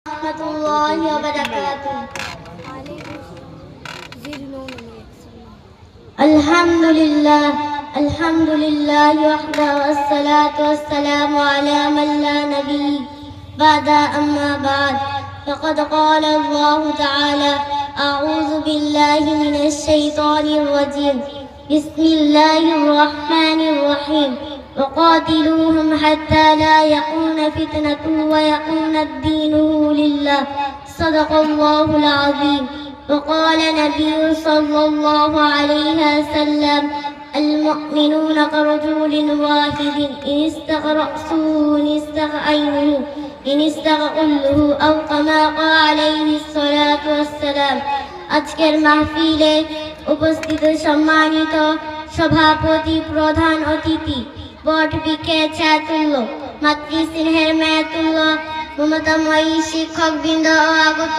warahmatullahi wabarakatuh. Alhamdulillah, alhamdulillah wahda wassalatu wassalamu ala man la nabiy ba'da amma ba'd. Faqad qala Allah ta'ala a'udhu billahi minash shaitanir rajim. Bismillahir rahmanir rahim. وقاتلوهم حتى لا يكون فتنة ويكون الدين لله صدق الله العظيم. وقال النبي صلى الله عليه وسلم المؤمنون كرجل واحد إن استغرأسوه إن استغله أو كما قال عليه الصلاة والسلام. আজকের মাহফিলে উপস্থিত সম্মানিত সভাপতি, প্রধান অতিথি, বটবৃক্ষে ছায়াতুল্য, মাতৃস্নেহের মায়াতুল্য, মমতাময়ী শিক্ষকবৃন্দ ও আগত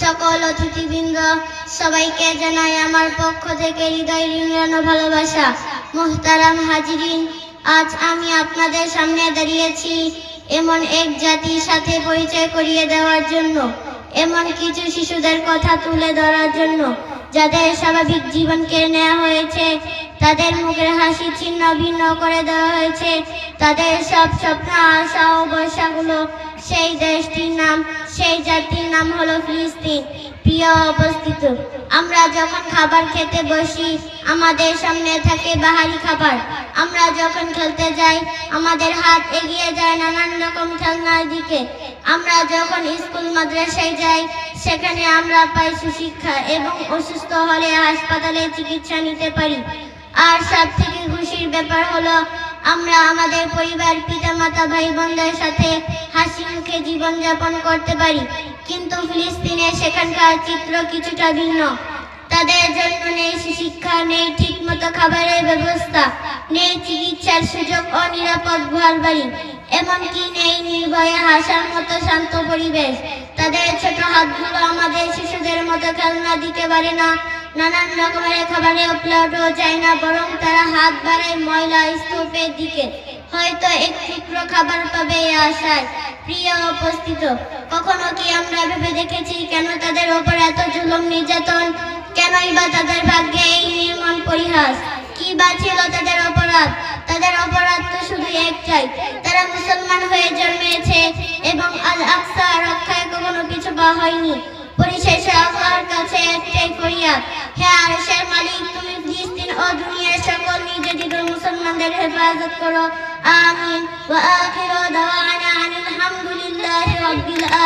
সকল অতিথিবৃন্দ, সবাইকে জানাই আমার পক্ষ থেকে হৃদয় রিঙানো ভালোবাসা। মুহতারাম হাজিরিন, আজ আমি আপনাদের সামনে দাঁড়িয়েছি এমন এক জাতির সাথে পরিচয় করিয়ে দেওয়ার জন্য, এমন কিছু শিশুদের কথা তুলে ধরার জন্য যাদের স্বাভাবিক জীবন কেড়ে নেওয়া হয়েছে, তাদের মুখের হাসি ছিন্ন ভিন্ন করে দেওয়া হয়েছে, তাদের সব স্বপ্ন, আশা ও ভরসাগুলো সেই দেশটির নাম, সেই জাতির নাম হলো ফিলিস্তিন। প্রিয় উপস্থিত, আমরা যখন খাবার খেতে বসি আমাদের সামনে থাকে বাহারি খাবার। আমরা যখন খেলতে যাই আমাদের হাত এগিয়ে যায় নানান রকম খেলনার দিকে। আমরা যখন স্কুল মাদ্রাসায় যাই সেখানে আমরা পাই সুশিক্ষা এবং অসুস্থ হলে হাসপাতালে চিকিৎসা নিতে পারি। আর সব থেকে খুশির ব্যাপার হলো আমরা আমাদের পরিবার, পিতামাতা, ভাই বোনদের সাথে হাসি মুখে জীবনযাপন করতে পারি। কিন্তু ফিলিস্তিনে সেখানকার চিত্র কিছুটা ভিন্ন। তাদের জন্য নেই সুশিক্ষা, নেই ঠিকমতো খাবারের ব্যবস্থা, নেই চিকিৎসার সুযোগ ও নিরাপদ ঘরবাড়ি, এমনকি নেই নির্ভয়ে হাসার মতো শান্ত পরিবেশ। তাদের ছোট হাতগুলো আমাদের শিশুদের মতো খেলনা দিতে পারে না, নানান রকমের খাবারেও প্লেটও চায় না, বরং তারা হাত বাড়ায় ময়লা স্তূপের দিকে, হয়তো এক টুকরো খাবার পাবে এই আশায়। প্রিয় উপস্থিত, কখনো কি আমরা ভেবে দেখেছি কেন তাদের ওপর এত জুলুম নির্যাতন? কেনই বা তাদের ভাগ্যে এই নির্মম পরিহাস? কি বা ছিল তাদের অপরাধ? তাদের অপরাধ তো শুধু একটাই, তারা মুসলমান হয়ে জন্মেছে এবং আল আকসা রক্ষায় কখনো পিছু পা হয়নি। পরিশেষে আল্লাহর কাছে একটাই ফরিয়াদ, হে আরশের মালিক, তুমি ফিলিস্তিন ও দুনিয়ার সকল নির্যাতিত মুসলমানদের হেফাজত করো। আমিন। ওয়া আখিরু দাওয়ানা আনিল হামদুলিল্লাহি রাব্বিল আলামিন।